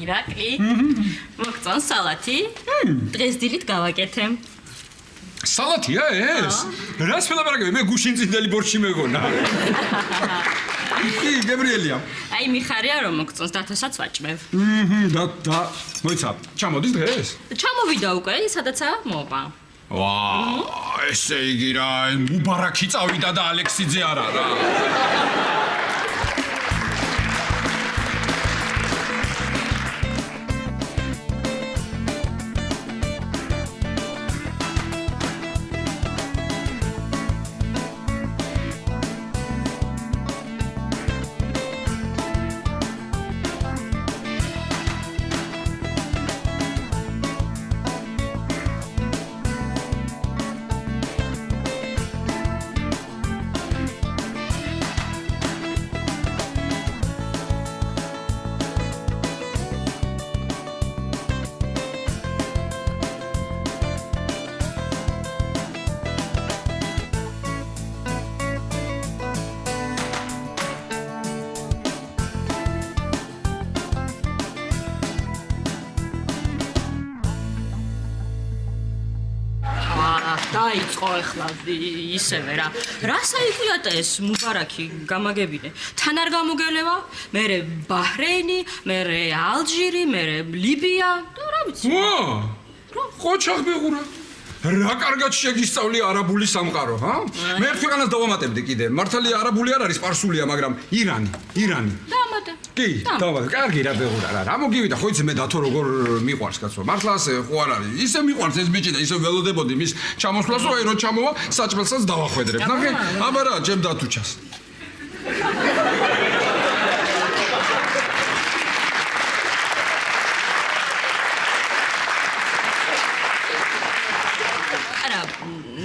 ირაკლი. მოგწონს სალათი? დღეს დილით გავაკეთე. სალათია ეს? რას ველაპარაკები? მე გუშინ წინდელი ბორჩი მეგონა. კი, გებრიელია. აი მიხარია რომ მოგწონს დათოსაც ვაჭმევ. და მოიცა, ჩამოდის დღეს? ჩამოვიდა უკვე, სადაცაა მოვა. ვა, ესე იგი რა, მუბარაკი წავიდა და ალექსიძე არა რა. დაიწყო ახლა ისევე რა. რას აიყვიატა ეს მუბარაკი გამაგებინე? თან არ გამოგელევა? მერე ბაჰრეინი, მერე ალჟირი, მერე ლიბია და რა ვიცი. ყოჩაღ ბეღურა. რა კარგად შეგისწავლი არაბული სამყარო, ჰა? მე ერთ ქვეყანას დავამატებდი კიდე. მართალია არაბული არ არის, სპარსულია, მაგრამ ირანი. დამატე. კი, დავამატე. კარგი რა ბეღურა რა. რა მოგივიდა, ხო იცი მე დათო როგორ მიყვარს კაცო. მართლა ასე ხო არ არის. ისე მიყვარს ეს ბიჭი და ისე ველოდებოდი მის ჩამოსვლას, რომ აი რო ჩამოვა, საჭმელსაც დავახვედრებ. ნახე, აბა რა, ჩემ დათუჩას.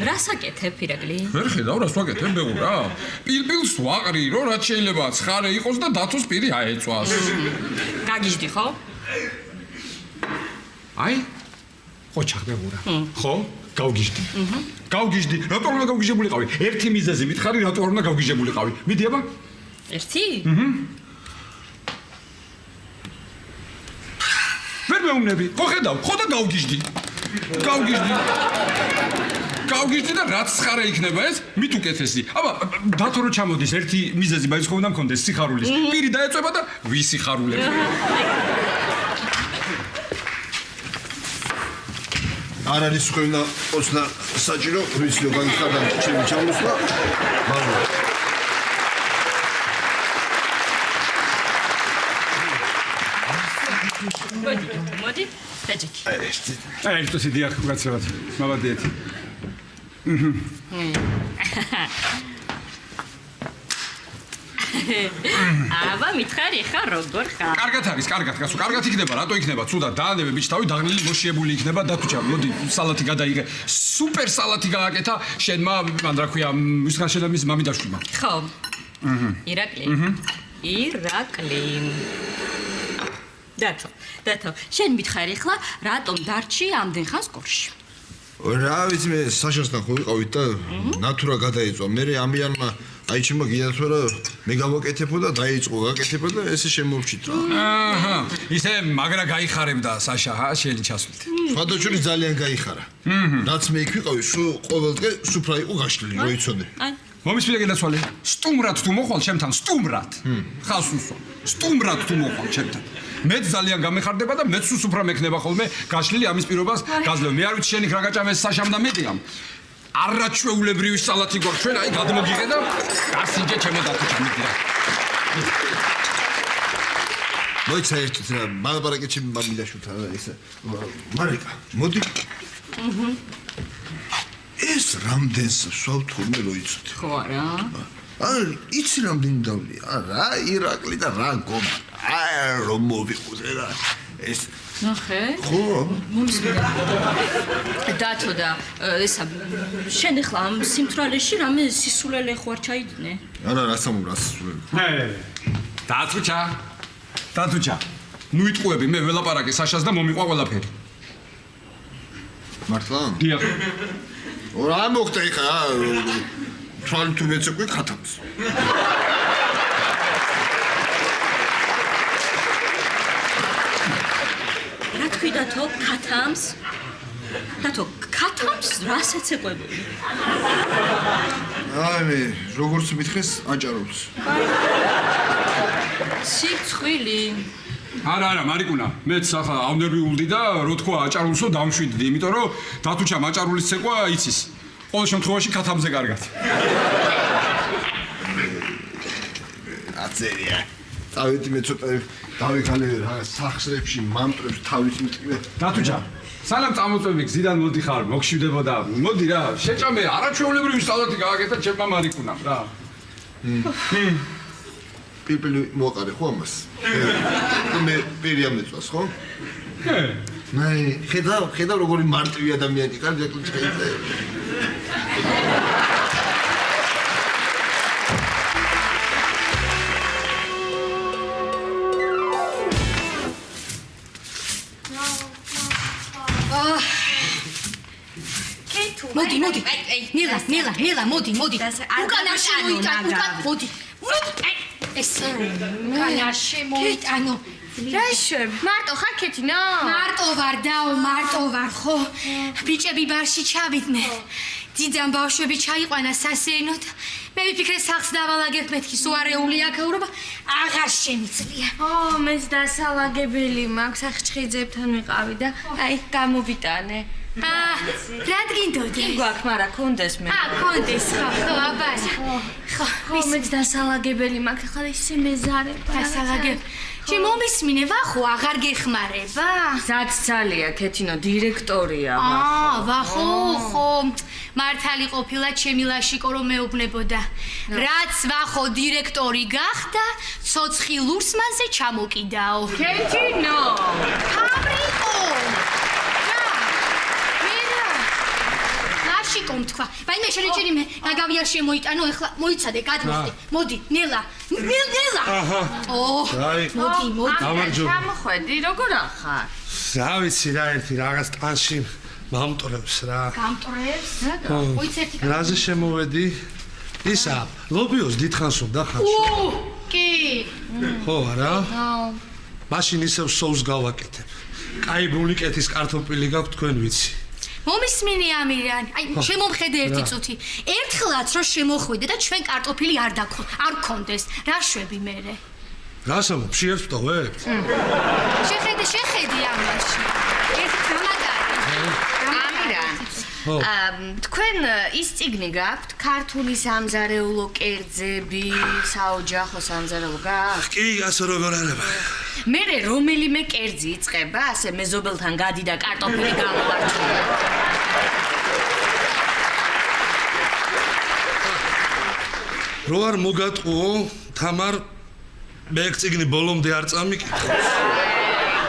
რას აკეთებ ირაკლი? ვერ ხედავ რას ვაკეთებ ბეღურა? პილპილს ვაყრირო, რაც შეიძლება ცხარე იყოს და დათოს პირი აეწვას. გაგიჟდი ხო? აი, ყოჩაღ ბეღურა. ხო? გავგიჟდი. გავგიჟდი. რატო არ უნდა გავგიჟებულიყავი? ერთი მიზეზი მითხარი, რატო არ უნდა გავგიჟებულიყავი? მიდი აბა. ერთი? ვერ მეუბნები. ხო ხედავ, ხო და გავგიჟდი. გავგიჟდი და რაც ცხარე იქნება ეს, მით უკეთესი. აბა, დათო რო ჩამოდის, ერთი მიზეზი მაინც ხო უნდა მქონდეს სიხარულის. პირი დაეწვება და ვისიხარულებ. არ არის თქვენდა ოცნა საჭირო, ვიციო გაგიხარდა ჩემი ჩამოსვლა. მადლობა. მოდი, დაჭიქი. აი, ეს თვითი დიახ, გაცევათ. მოვადეთ. აბა მითხარი ხა როგორ ხარ? კარგად არის, კარგად, გასულ, კარგად იქნება, რატო იქნება? ცუდად დაანებე ბიჭ თავი დაღლილი მოშიებული იქნება და თუ ჩამოდი სალათი გადაიღე. სუპერ სალათი გააკეთა შენმა, მან რა ქვია, ვისგან შედა მის მამიდაშვილმა. ხო. ირაკლი. დათო, შენ მითხარი ხლა რატომ დარჩი ამდენ ხანს გორში? რა ვიცი მე საშასთან ხო ვიყავით და ნატურა გადაიწვა. მე ამიანმა აიჩიმა გიათვლა რა მე გავაკეთებო და დაიწყო გაკეთება და ესე შემოვჭით რა. აჰა, ისე მაგრა გაიხარებდა საშა შენი ჩასვლით. სხვადასხვა ძალიან გაიხარა. რაც მე იქ ვიყავი, სულ ყოველ დღე სუფრა იყო გაშლილი, რო იცოდე. მომისმინე გადაცვალე. სტუმრად თუ მოხვალ ჩემთან, სტუმრად. ხას უსვა. სტუმრად თუ მოხვალ ჩემთან. მე ძალიან გამეხარდება და მეც სუფრა მექნება ხოლმე გაშლილი ამის პირობას გაძლევ. მე არ ვიცი შენი რა გაჭამეს საშამ და მეტიამ. არაჩვეულებრივი სალათი გვაქვს ჩვენ, აი გადმოგიღე და გასინჯე ჩემო დათო ჩამიგდა. მოიცა ერთით რა, მალაპარაკე ჩემი მამიდაშვილთან ესე. მარიკა, მოდი. ეს რამდენს ვსვავთ ხოლმე რო იცოდი. ხო არა? იცი რამდენი დავლია? რა ირაკლი და რა გომა. რომ მოვიყოზე რა. ეს ნახე? ხო? დათო და ესა შენ ახლა ამ სიმთვრალეში რამე სისულელე ხო არ ჩაიდინე? არა, რა სამურას სისულელე. დათუჩა. ნუ იტყუები, მე ველაპარაკე საშას და მომიყვა ყველაფერი. მართლა? დიახ. რა მოხდა ხა? თვალ თუ მეცეკვი ხათავს. თქიდათო ქათამს დათო ქათამს რას ეცეკვებული აი მე როგორც მითხეს აჭარულს სიცხვილი არა მარიკუნა მეც ახლა ავნერვიულდი და რო თქვა აჭარულსო დამშვიდდი იმიტომ რომ დათუჩამ აჭარულის ცეკვა იცის ყოველ შემთხვევაში ქათამზე კარგად აცერია დავით მე ცოტა დავიქალე რა სახსრებში მამტრებს თავის მიტყივე დათუჩა სალამ წამოწვევი გზიდან მოდიხარ მოგშვიდებოდა მოდი რა შეჭამე არაჩვეულებრივი სტანდარტი გააკეთა ჩემმა მარიკუნამ რა პილპილი მოყარე ხო ამას მე პირია მეწვას ხო მე ხედავ როგორი მარტივი ადამიანი კარგი აკლიჩხეიძე მოდი ნელა მოდი უკან არ შემოიტანო უკან მოდი ეს განაში მოიტანო რა შვებ მარტო ხარ ქეთინო მარტო ვარ ხო ბიჭები ბარში ჩავიდნენ ძიძამ ბავშვები ჩაიყვანა სასეირნოდ მე ვიფიქრე სახლს დავალაგებ მეთქი სუარეული აქაურობა აღარ შემიძლია მეც დასალაგებელი მაქვს ახჭხიძებთან ვიყავი და აი გამოვიტანე რა გინდოდი გვაქვს მაგრამ კონდეს მე კონდეს ხო აბას ხო მეც დასალაგებელი მაქვს ახლა ისე მეზარება დასალაგებ შემომისმინე ვახო აღარ გეხმარება ზაც ძალია ქეთინო დირექტორია ვახო ხო მართალი ყოფილა ჩემი ლაშიკო რომ მეუბნებოდა რაც ვახო დირექტორი გახდა ცოცხი ლურსმანზე ჩამოკიდაო ქეთინო ამრიკო ლაშიკომ თქვა ვაი მე შეჭერი მე გაგავია შემოიტანო ეხლა მოიცადე გადმოსდი მოდი ნელა მოდი ჩამოხვედი როგორ ახარ რა ვიცი რა ერთი რაღაც ტანში მამტრებს რა გამტრებს მოიცეთი რაზე შემოვედი ისა ლობიოს დიდხანს უნდა ხარშო კი ხო არა მაშინ ისევ სოუს გავაკეთებ კაი ბუნიკეთის კარტოფილი გაქვთ თქვენ ვიცი მომისმინე ამირან აი შემომხედე ერთი წუთი ერთხლაც რომ შემოხვიდე და ჩვენ კარტოფილი არ გქონდეს რა შვები მერე რასო მშიებს ვტოვებთ შეხედე ამაში ერთი გამაგარი ამირან თქვენ ის წიგნი გაქვთ ქართული სამზარეულო კერძები საოჯახო სამზარეულო გაქვთ კი ასო როგორ არება მერე რომელიმე კერძი იწყება ასე მეზობელთან გადი და კარტოფილი გამოვარჩია რო არ მოგატყუო თამარ მე წიგნი ბოლომდე არ წამიკითხავს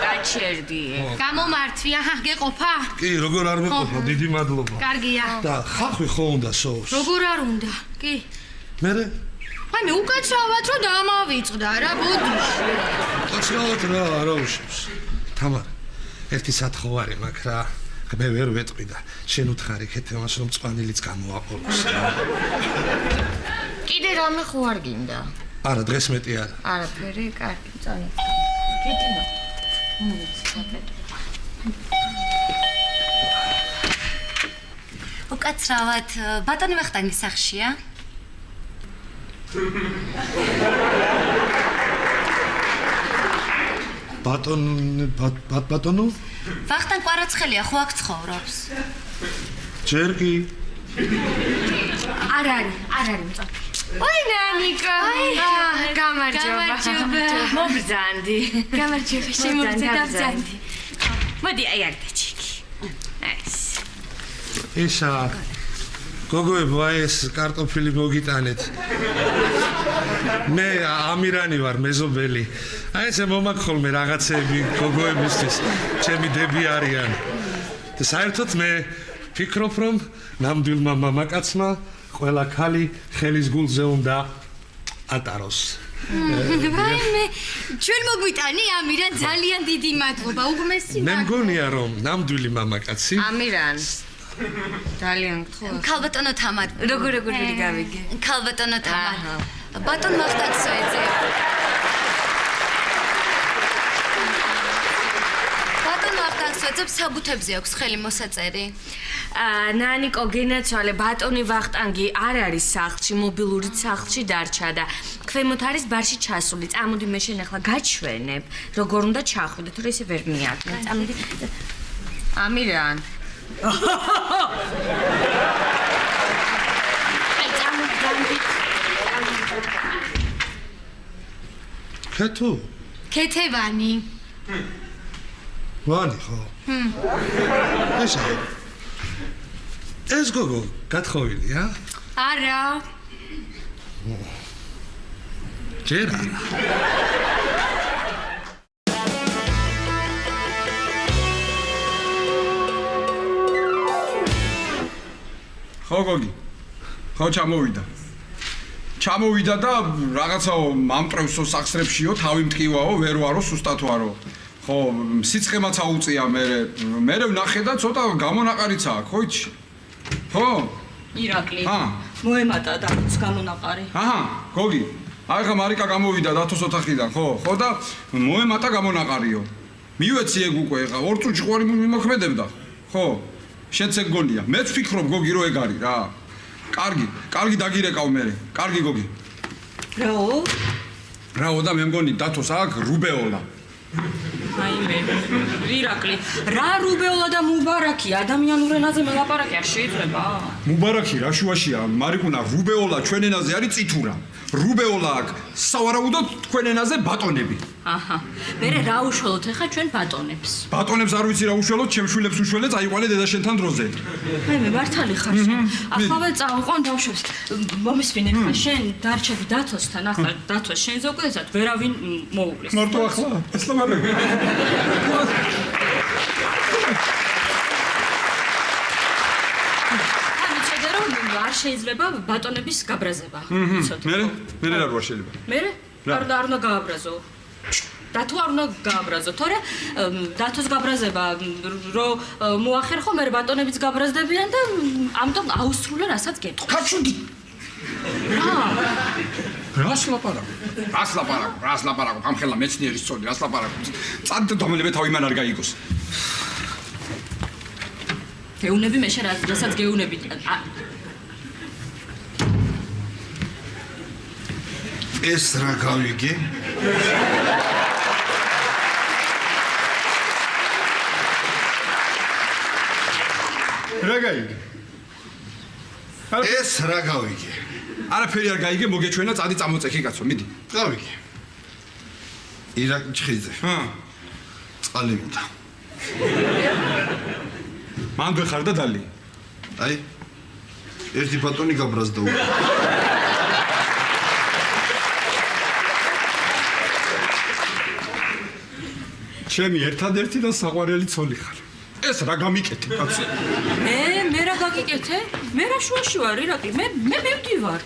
გაჩერდიე გამომართვი აჰა გეყოფა კი როგორ არ მეყოფა დიდი მადლობა კარგია და ხახვი ხო უნდა სოუს როგორ არ უნდა კი მერე აი მე უკაცრავად რომ დამავიწყდა რა ბოდიში კაცრავად რა არაუშავს თამარ ერთი სათხოვარი მაქვს რა მე ვერ ვეტყვი და შენ უთხარი ქეთემას რომ წვანილიც გამოაყოლოს კიდე რამე ხო არ გინდა არა დღეს მეტი არა არაფერი კარგი წაი ქეთინა უკაცრავად ბატონი ვახტანგის სახლშია ბატონო ვახტანგ კვარაცხელია ხო აქ ცხოვრობს ჯერ კი არ არის ой ნანიკა გამარჯობა მობრძანდი გამარჯობა შემოგძებდი მოდი აი არ დაჩიკი ეს ისა გოგოებო აი ეს კარტოფილი მოგიტანეთ მე ამირანი ვარ მეზობელი აი ეს მომაქხოლმე რაღაცები გოგოებისთვის ჩემი დები არიან და საერთოდ მე ფიქრობ რომ ნამდვილმა მამაკაცმა ყველა ქალი ხელის გულზე უნდა ატაროს ვაიმე ჩვენ მოგვიტანი ამირან ძალიან დიდი მადლობა უგმესი მე მგონია რომ ნამდვილი მამაკაცი ამირან ძალიან გთხოვს ქალბატონო თამარ როგორ გავიგე ქალბატონო თამარ ბატონ ვახტანგს ეძებ ბატონ ვახტანგს დასვაძებს საბუთებზე აქვს ხელი მოსაწერი. ნანიკო გენაცვალე ბატონი ვახტანგი არ არის სახლში, მობილური სახლში დარჩა და ქვემოთ არის ბარში ჩასული. წამოდი მე შენ ახლა გაჩვენებ, როგორ უნდა ჩახვიდე, თუ ესე ვერ მიაგნე. წამოდი. ამირან. აი წამოდი. ქეთუ ქეთევანი. ვანი ხო? ეს გოგო გათხოვილია? არა. ჯერ არა. ხო გოგი ხო ჩამოვიდა და რაღაცაო მამტრევსო სახსრებშიო თავი მტკივაო ვერ ვარო სუსტად ვარო ხო სიცხემაც აუწია მე ვნახე და ცოტა გამონაყარიცა აქვს ხო იცი ხო ირაკლი მოემატა დათოს გამონაყარი აჰა გოგი აი ხა მარიკა გამოვიდა დათოს ოთახიდან ხო და მოემატა გამონაყარიო მივეცი ეგ უკვე ხა ორ წუთში ყვარი მიმოქმედებდა ხო შენც ეგ გონია მეც ვფიქრობ გოგი რო ეგ არის რა კარგი დაგირეკავ მე კარგი გოგი რაო და მე მგონი დათოს აქვს რუბეოლა აი მე ირაკლი რა რუბეოლა და მუბარაკი ადამიანურ ენაზე მელაპარაკი არ შეიძლება მუბარაკი რა შუაშია მარიკუნა რუბეოლა ჩვენ ენაზე არის წითურა რუბეოლა აქვს სავარაუდოდ თქვენ ენაზე ბატონები აჰა მე რა უშველოთ ახლა ჩვენ ბატონებს არ ვიცი რა უშველოთ ჩემშვილებს უშველეთ აიყვანე დედაშენთან დროზე აი მე მართალი ხარ შენ ახლა წავიყვან ბავშვებს მომისმინე ხა შენ დარჩები დათოსთან ახლა დათოს შენზე უკეთესად ვერავინ მოუგლის მარტო ახლა ასლამალეიკუმ არ შეიძლება ბატონების გაბრაზება. მე რა არ შეიძლება. მე არ უნდა გააბრაზო. დათო არ უნდა გააბრაზო, თორე დათოს გაბრაზება რო მოახერხო, მე ბატონებიც გაბრაზდებიან და ამიტომ აუსრულე რასაც გეტყვი. კაჩუდი. რას ლაპარაკო, ამხელა მეცნიერის წოდი, რას ლაპარაკო. წადით დამელებ თავი მან არ გაიგოს. გეუნები მე შენ რასაც გეუნები. ეს რა გავიგე? რა გაიგე? ეს რა გავიგე? არაფერი არ გაიგე, მოგეჩვენა, წადი წამოწექი კაცო, მიდი. გავიგე. ირაკლი ჩხიძე. წყალი მინდა. მანდ ვეხარ და დალი. აი. ერთი ბატონი გაბრაზდა უკვე. ჩემი ერთადერთი და საყვარელი ცოლი ხარ. ეს რა გამიკეთე, კაცო? მე რა გაგიკეთე? მე რა შუაში ვარ, ირაკლი? მე მივდივარ.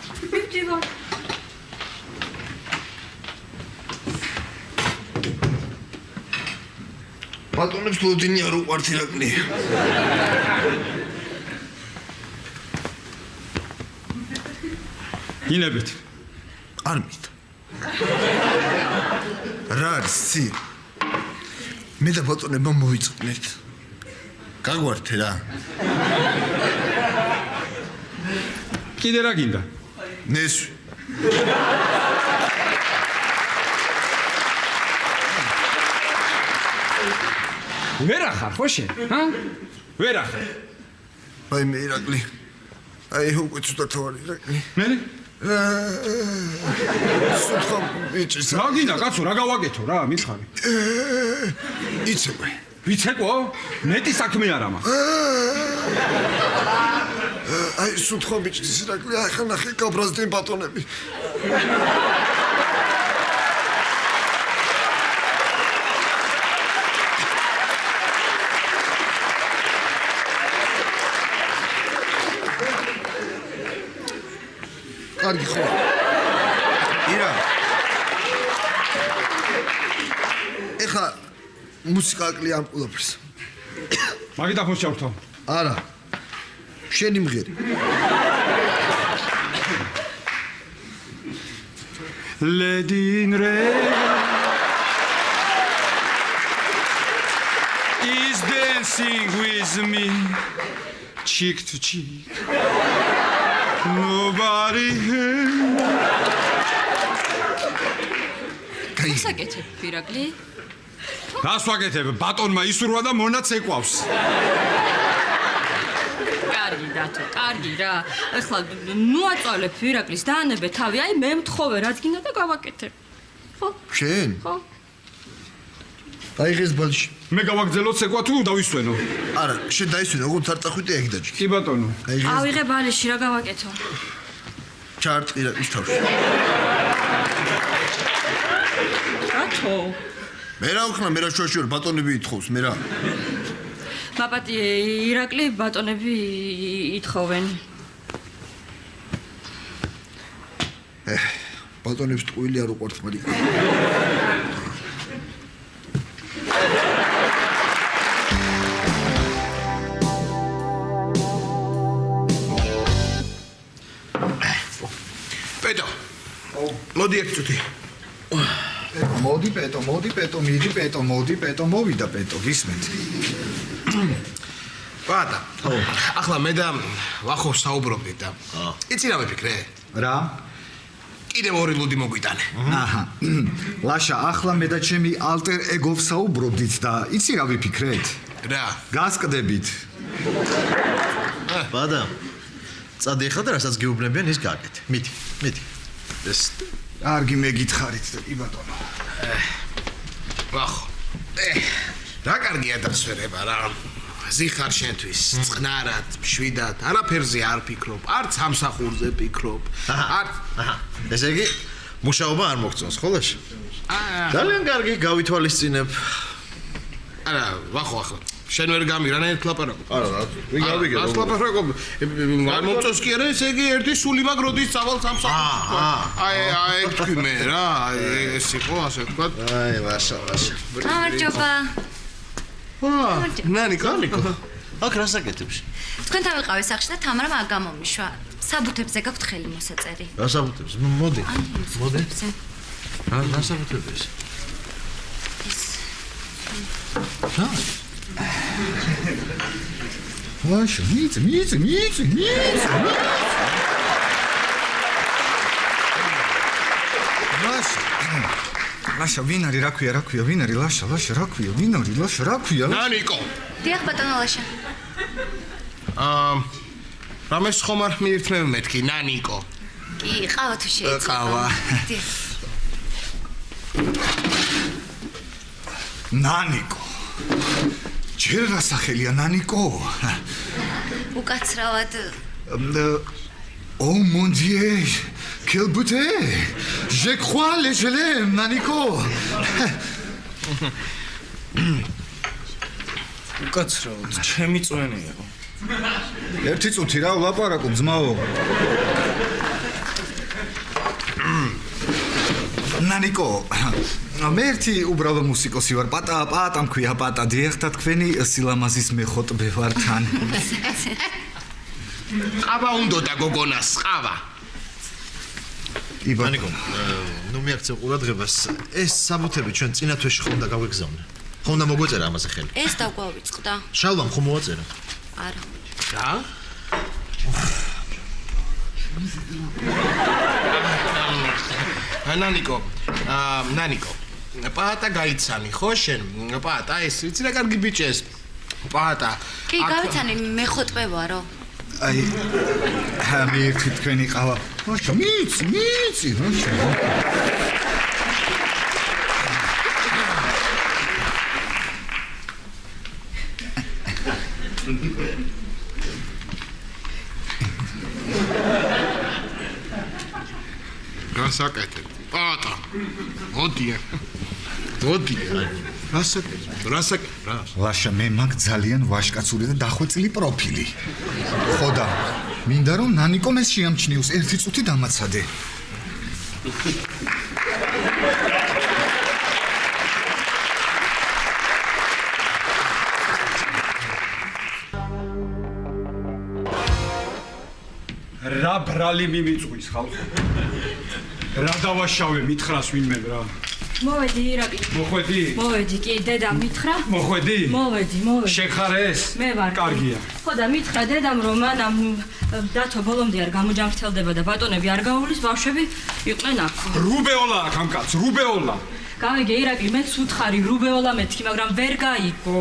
ბატონებს ლოდინი არ უყვართ ირაკლი. ინებეთ. არ მინდა. რა არის ცი? მე და ბატონებმა მოვიწყნეთ. გაგვართე რა. კიდე რა გინდა? ნესვი. ვერა ხარ ხო შენ? ვერა ხარ. აი მე ირაკლი. აი უკვე ცუდად ვარ ირაკლი. მე? სუთხა ბიჭის. რა გინდა კაცო, რა გავაკეთო რა, მითხარი. იცეკვე. ვიცეკვო? მეტი საქმე არა მაქვს. აი სუთხა ბიჭის ირაკლი, აი ხა ნახე გაბრაზდნენ ბატონები. კარგი ხო? ირა. ეხა მუსიკა აკლია ამ ყველაფერს. მაგიტაფონს ჩავრთავ. არა. შენი მღერი. Ledin re is the dancing with me, cheek to cheek. Nobody გასაკეთებ ფირაკლი? რას ვაკეთებ? ბატონმა ისურვა და მონაც ეკვავს. კარგი დათო, კარგი რა. ეხლა ნუ აწვალებ ფირაკლის დაანებე თავი, აი მე მთხოვე რაც გინდა და გავაკეთებ. ხო? შენ? ხო. დაიღეს ბალში. მე გავაგზელო ცეკვა თუ დავისვენო? არა, შენ დაისვენე, ოღონდ არ წახვიდე ეგ დაჭი. კი ბატონო. ავიღე ბალიში რა გავაკეთო? ჩაარტყირა ის თავში. დათო. მე რა ვქნა, მე რა შუაში ვარ, ბატონები ითხოვს, მე რა. მაპატი ირაკლი ბატონები ითხოვენ. ბატონებს ტყუილი არ უყვართ მაგრამ. პეტო. მოდი ერთ წუთი. მოდი პეტო, მიდი პეტო, მოდი პეტო, მოვიდა პეტო, გისმენთ. ბატა. ხო. ახლა მე და ვახო საუბრობდით და იცი რა ვიფიქრე? რა? კიდევ ორი ლუდი მოგვიტანე. აჰა. ლაშა, ახლა მე და ჩემი ალტერ ეგო ვსაუბრობდით და იცი რა ვიფიქრეთ? რა? გასკდებით. ბადა. წადი ხა და რასაც გეუბნებიან ის გააკეთე. მიდი. ეს კარგი მეგითხარით და კი ბატონო. ვახო. რა კარგია დასვერება რა. ზიხარ შენთვის, წყნარად, მშვიდად, არაფერზე არ ფიქრობ, არც ამსახურზე ფიქრობ. აჰა. ესე იგი მუშაობა არ მოგწონს, ხოლოში? ძალიან კარგი, გავითვალისწინებ. არა, ვახო ახლა. შენ ვერ გამი, რანაირად ლაპარაკობ? არა, ვინ გავიგე? რას ლაპარაკობ? არ მომწონს კი არა, ესე იგი ერთი სული მაგ როდის წავალ სამსახურში. აი, თქვი მე რა, ეს იყო ასე თქვა. აი, ვაშა. გამარჯობა. ნანიკო. აქ რას აკეთებს? თქვენთან ვიყავი სახში და თამარამ არ გამომიშვა. საბუთებზე გაქვთ ხელი მოსაწერი. რა საბუთებს? მოდი. რა საბუთებს? რა? ლაშა, მიიწი. ლაშა, ვინ არის, რა ქვია, ვინ არის, ლაშა, რა ქვია, ვინ არის, ლაშა, რა ქვია? ნანიკო. დიახ ბატონო ლაშა. რამეს ხომ არ მიირთმევ მეთქი, ნანიკო. კი, ყავა თუ შეიძლება. ყავა. ნანიკო. ჯერ რა სახელია ნანიკო? უკაცრავად Oh mon Dieu, quelle beauté! Je crois les gelées, Naniko. უკაცრავად, ჩემი წვენია. ერთი წუთი რა ვლაპარაკობ, ძმაო. ნანიკო, მე ერთი უბრალო მუსიკოსი ვარ, პატა მქვია პატა, დიახ და თქვენი სილამაზის მეხოტბე ვარ თან. ყავა უნდა და გოგონას ყავა. იბანიკო, ნუ მიაქცევ ყურადღებას. ეს საბუთები ჩვენ წინა თვეში ხომ და გავეგზავნე. ხომ და მოგვეწერა ამაზე ხელი. ეს დაგვავიწყდა. შალვამ ხომ მოვაწერა? არა. რა? ნანიკო. პატა გაიცანი, ხო შენ? პატა, ეს ვიცი რა კარგი ბიჭი ეს. პატა. კი, გავიცანი, მე ხოტბე ვარო. აი, მე ერთი თქვენი ყავა. ლაშა, მიიწი, ლაშა. გასაკეთებ. პატა. მოდია. რასაკეთებ? ლაშა, მე მაგ ძალიან ვაშკაცური და დახვეწილი პროფილი. ხოდა, მინდა რომ ნანიკომ ეს შეამჩნიოს, ერთი წუთი დამაცადე. რა ბრალი მიმიწვის ხალხო. რა დავაშავე მითხრას ვინმე რა. მოვედი ირაკლი. მოხვედი? მოვედი კი დედა მითხრა. მოხვედი? მოვედი. შეხარეს? მე ვარ. კარგია. ხო და მითხრა დედამ რომ მანამ დათო ბოლომდე არ გამოჯამრთელდება და ბატონები არ გაუვლის ბავშვები იყვნენ აქ. რუბეოლა აქ ამ კაცს, რუბეოლა. გავიგე ირაკლი მეც უთხარი რუბეოლა მეთქი მაგრამ ვერ გაიგო.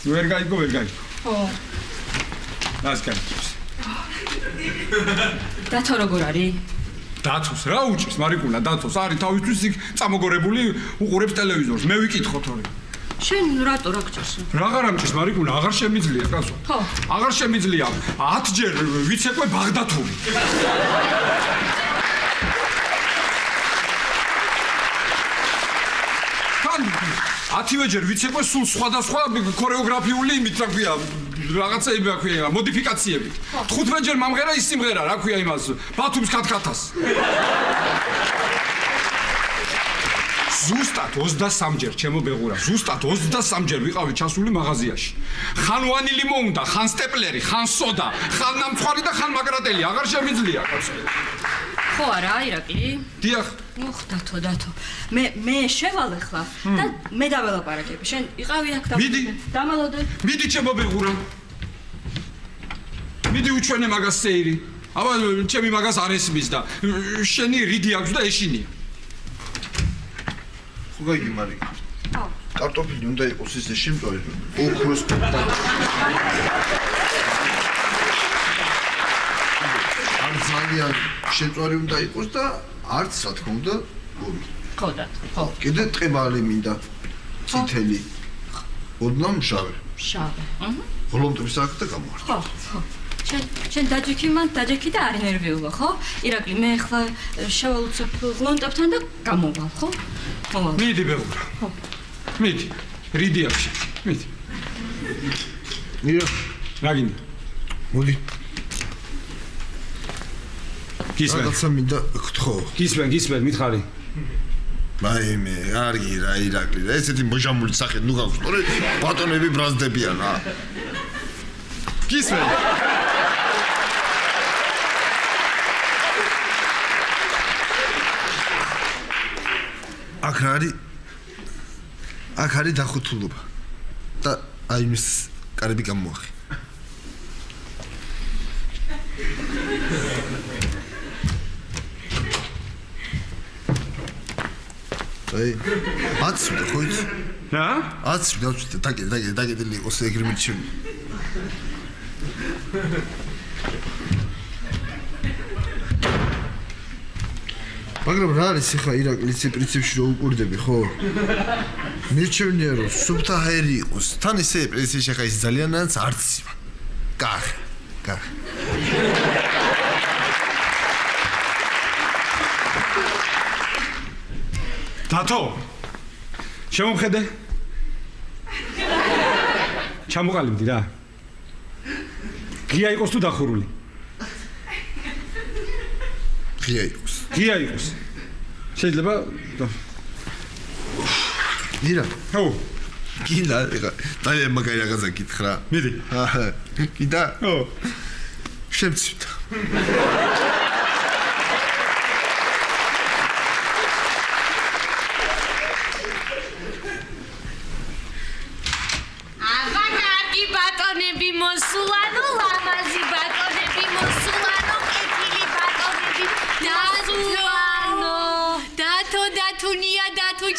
ვერ გაიგო. ხო. რას გაიგებს? დათო როგორ არის? დათოს რა უჭირს მარიკუნა დათოს არის თავისთვის იქ წამოგორებული უყურებს ტელევიზორს მე ვიკითხოთ ორი შენ რატო რა გჭირს? რაღარ ამჭირს მარიკუნა აღარ შემიძლია კაცო ხო აღარ შემიძლია 10 ჯერ ვიცეკვე ბაღდათური თან 10-ვე ჯერ ვიცეკვე სულ სხვადასხვა ქორეოგრაფიული იმით რა ქვია რაღაცები რა ქვია მოდიფიკაციები 15 ჯერ მომღერა ის სიმღერა რა ქვია იმას ბათუმს ქათქათას ზუსტად 23 ჯერ ჩემო ბეღურა ზუსტად 23 ჯერ ვიყავი ჩასული მაღაზიაში ხან ვანილი მოუნდა ხან სტეპლერი ხან სოდა ხან ნამცხვარი და ხან მაგრატელი აღარ შემიძლია კაცო ხო არა ირაკლი დიახ უხ დათო მე შევალ ახლა და მე დაველაპარაკები შენ იყავი აქ და დამალოდე მიდი ჩემო ბეღურა მიდი უჩვენე მაგას სეირი აბა ჩემი მაგას არ ესმის და შენი რიდი აქვს და ეშინია ხო გაიგე მარი კარტოფილი უნდა იყოს ისე შემწვარი ოქროს არ ძალიან შემწვარი უნდა იყოს და არც რა თქმა უნდა გული ხო და ხო კიდე ტყებალი მინდა წითელი ოდნავ მშავი ღლომტების აქ და გამოვარდა ხო შენ დაჯექი მან დაჯექი და არ ნერვიულა ხო ირაკლი მე ახლა შევალუცებ ღლონტებთან და გამოვალ ხო მოვალ მიდი ბეღურა ხო მიდი რიდი აქვს მიდი მირა რა გინდა მოდი გისმენ რაღაცა მინდა გთხოვ გისმენ მითხარი მაიმე არგი რა ირაკლი და ესეთი მოჟამული სახე ნუ გაქვს სწორედ ბატონები ბრაზდებიან რა გისმენ აქ არის დახუთულობა და აი მის კარები გამოახი აი აცი ხო იცი რა აცი დავწვით დაგედილი იყოს ეგრე მიჩვენი მაგრამ რა არის ხა ირაკლიც პრინციპში რო უყურდები ხო? მირჩევნია რომ სუფთა ჰაერი იყოს. თან ისე პრინციპში ხა ის ძალიანაც არც ისა. კახ. დათო შემომხედე ჩამოყალიბდი რა ღია იყოს თუ დახურული ღია იყოს შეიძლება ირა ხო გინდა დაი მაგარი რაღაცა გითხრა მიდი გინდა ხო შემცვით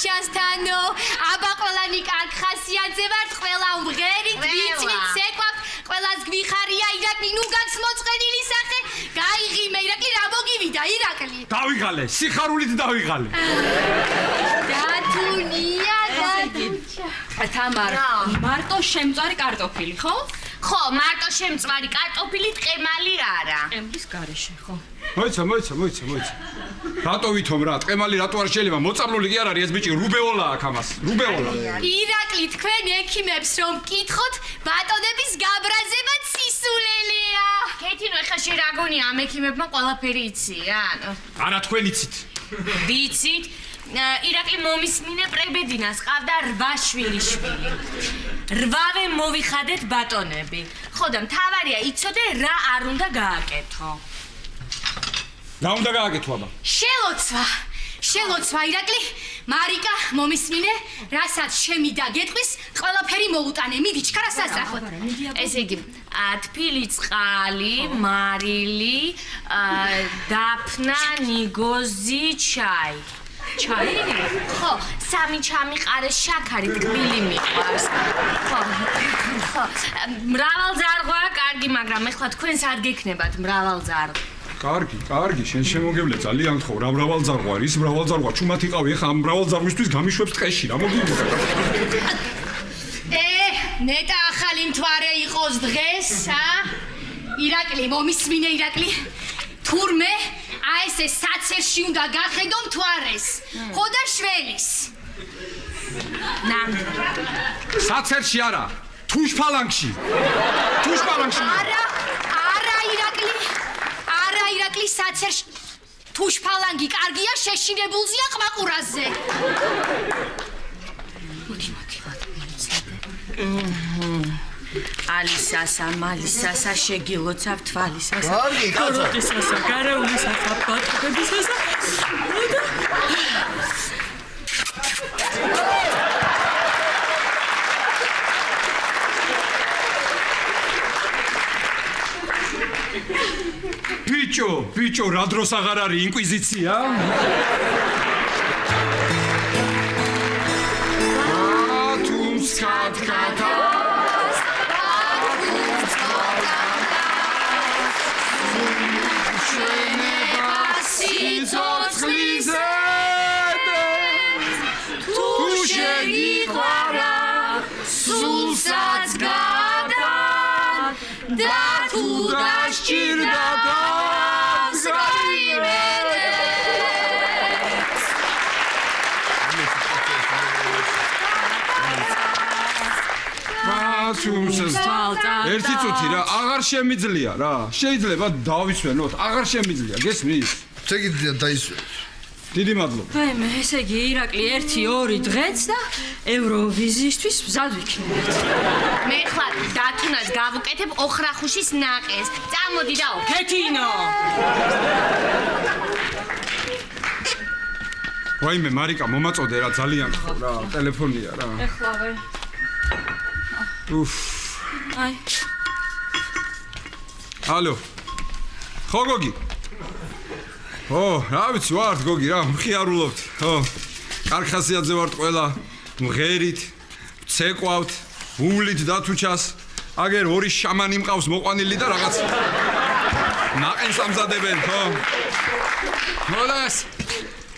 ჩასთანო აბა ყველანი კარგ ხასიათზე ვართ ყველა უმღერით ვიცით ცეკვავთ ყველას გვიხარია ირაკლი ნუ გაქვს მოწყენილი სახე გაიღიმე ირაკლი რა მოგივიდა ირაკლი დავიღალე სიხარულით დავიღალე დათუნია თამარ მარტო შემწვარი კარტოფილი ხო ხო მარტო შემწვარი კარტოფილი ტყემალი არა ტყემლის გარეშე ხო მოიცა რატო ვითომ რა ტყემალი რატო არ შეიძლება მოწამლული კი არ არის ეს ბიჭი რუბეოლა აქ ამას რუბეოლა ირაკლი თქვენ ექიმებს რომ გკითხოთ ბატონების გაბრაზება სისულელეა კეთინო ეხა შე რა გონია ამ ექიმებმა ყველაფერი იციან არა თქვენ იცით ვიცით ირაკლი მომისმინე პრებედინას ყავდა 8 შვილიშვილი 8-ვე მოვიხადეთ ბატონები ხო და მთავარია იცოდე რა არ უნდა გააკეთო რა უნდა გააკეთო აბა შელოცვა შელოცვა ირაკლი, მარიკა, მომისმინე, რასაც შემიდა გეტყვის, ყველაფერი მოუტანე. მიდი, ჩქარა სასწრაფოდ. ესე იგი, თბილი წყალი, მარილი, დაფნა, ნიგოზი, ჩაი. ჩაი? ხო, 3 ჩამიყარე შაქარი, ტკბილი მიყვარს. ხო. მრავალძარღვაა კარგი, მაგრამ ეხლა თქვენ სად გექნებათ მრავალძარღვი? კარგი, შენ შემოგევლე ძალიან ხო, რა მრავალძარღვა არის, მრავალძარღვა ჩუმად იყავი, ახლა ამ მრავალძარღვისთვის გამიშვებს ტყეში, რა მოგიგო. ნეტა ახალი მთვარე იყოს დღეს, ირაკლი, მომისმინე ირაკლი. თურმე, ესე საცერში უნდა გახედო მთვარეს. ხო და შველის. საცერში არა, თუშფალანგში. არა ირაკლი საცერში. თუშფალანგი კარგია, შეშინებულზია ყმაყურაზე. მოდი. ალისასა, მალისასა, შეგილოცავ თვალისასა. კარგი, კაცო. როდისასა, გარეულისასა, ბატონებისასა. ბიჭო, რა დროს აღარ არის ინკვიზიცია? ერთი წუთი რა, აღარ შემიძლია რა. შეიძლება დავისვენოთ, აღარ შემიძლია, გესმის? შეგიძლია დაისვენოთ. დიდი მადლობა. მე ესე იგი ირაკლი 1-2 დღეც და ევროვიზიისთვის მზად ვიქნებით. მე ხლა დათუნას გავუკეთებ ოხრახუშის ნაყეს. წამოდი და ქეთინო. ვაიმე მარიკა მომაწოდე რა ძალიან ხო რა, ტელეფონია რა. ეხლავე. აი. ალო. ხო გოგი. რა ვიცი ვართ გოგი რა, მხიარულობთ. კარხასიაძე ვართ ყველა, მღერით, ცეკვავთ, უვლით დათუჩას. აგერ 2 შამანი მყავს მოყვანილი და რაღაც ნაყენს ამზადებენ, ხო? მოლას.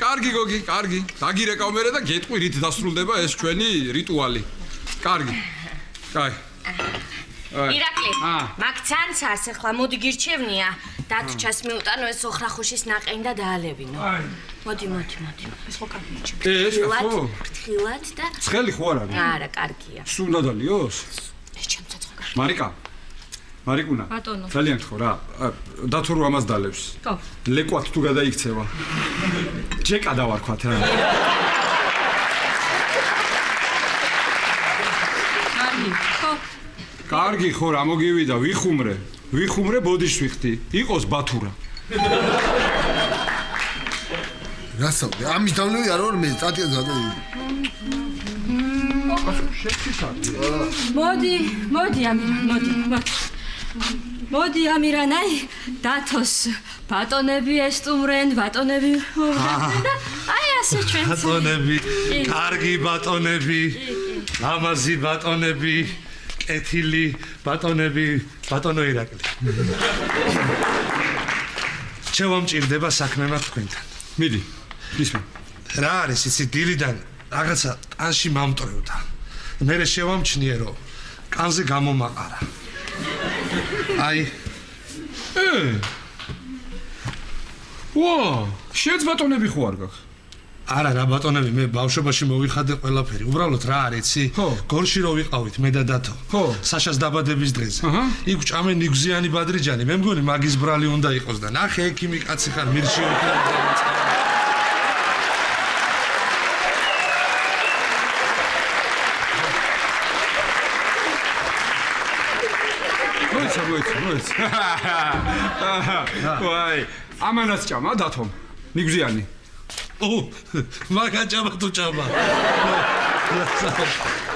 კარგი გოგი, კარგი. დაგირეკავ მერე და გეტყვი რით დასრულდება ეს ჩვენი რიტუალი. კარგი. კაი. ირაკლი, მაგ ცანცარს ახლა მოდი გირჩევნია. დათუჩას მიუტანო ეს ოხრახუშის ნაყენი და დაალებინო. მოდი. ეს ხო კარგია. ეს ხო? ფრთხილად და ცხელი ხო არ არის? არა, კარგია. სულ უნდა დალიოს? ეს ჩემ ცოცხალ. მარიკუნა. ბატონო. ძალიან ხო რა. დათო რო ამას დალევს. ხო. ლეკვათ თუ გადაიქცევა. ჯეკა დავარქვათ რა. კარგი ხო რა მოგივიდა, ვიხუმრე ბოდიშს ვიხდი, იყოს ბათურა. რასავდე, ამის დავლევი არ ვარ მე, სტატიას გადაიღე. მოდი ამირანაი, დათოს ბატონები ესტუმრენ, ბატონები მოვიდნენ და აი ასე ჩვენ. ბატონები, კარგი ბატონები, ლამაზი ბატონები. ეთილი ბატონები, ბატონო ირაკლი. შევამჭირდება საქმემა თქვენთან. მიდი, ისმე. რა არის იცი დილიდან რაღაცა ტანში მომტრევდა. მე შევამჩნიე რომ კანზე გამომაყარა. აი. შენ ბატონები ხო არ გაქვს? არა რა ბატონები მე ბავშვობაში მოვიხადე ყველაფერი. უბრალოდ რა არის იცი? გორში რო ვიყავით მე და დათო. საშას დაბადების დღეზე. იქ ჭამე ნიგზიანი ბადრიჯანი. მე მგონი მაგის ბრალი უნდა იყოს და ნახე ექიმი კაცი ხარ მირში ვიქნა. მოიც. ვაი, ამანაც ჭამა დათომ. ნიგზიანი. მაგაჭამა თუ ჭამა.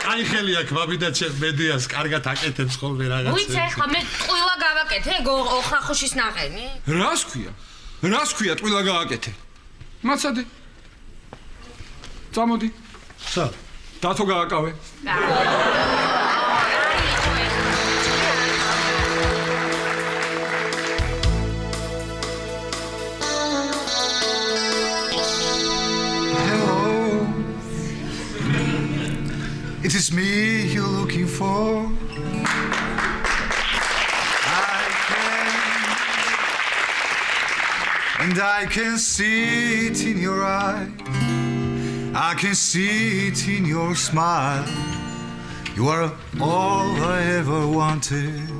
აი ხელი აქ მამიდა ჩემ მედიას კარგად აკეთებს ხოლმე რაღაცა. ვიცი, ხა მე ტყუილა გავაკეთე, ოხრახუშის ნაყენი. რას ქვია? რას ქვია ტყუილა გააკეთე? მაცადე. წამოდი. სა. დათო გააკავე. It is me you're looking for. I can see it in your eye. I can see it in your smile. You are all I ever wanted.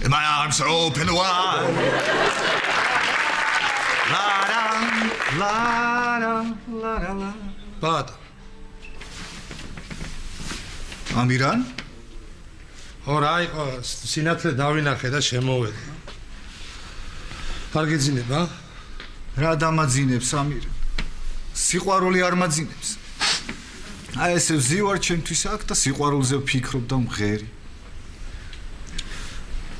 And my arms are open wide. La da la da la da la. But Amiran? ორა იყო სინათლე დავინახე და შემოვედი. არ გიძინება? რა დამაძინებს ამირ? სიყვარული არ მაძინებს. აი ესე ვზივარ ჩემთვის აქ და სიყვარულზე ვფიქრობ და მღერი.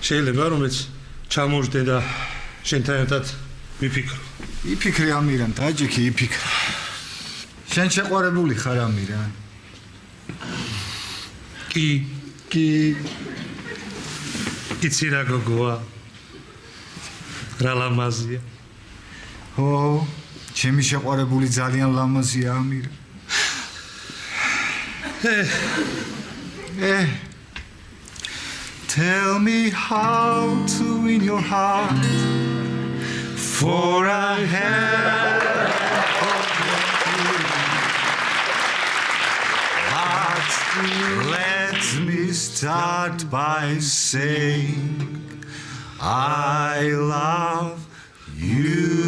შეიძლება რომეც ჩამოვждე და შენთან ერთად ვიფიქრო. იფიქრე ამირან, დაჯექი იფიქრე. შენ შეყვარებული ხარ ამირან? კი. იცი რა გოგოა? რა ლამაზია. ო, ჩემი შეყვარებული ძალიან ლამაზია ამირა. Tell me how to win your heart, for I have but let me start by saying I love you.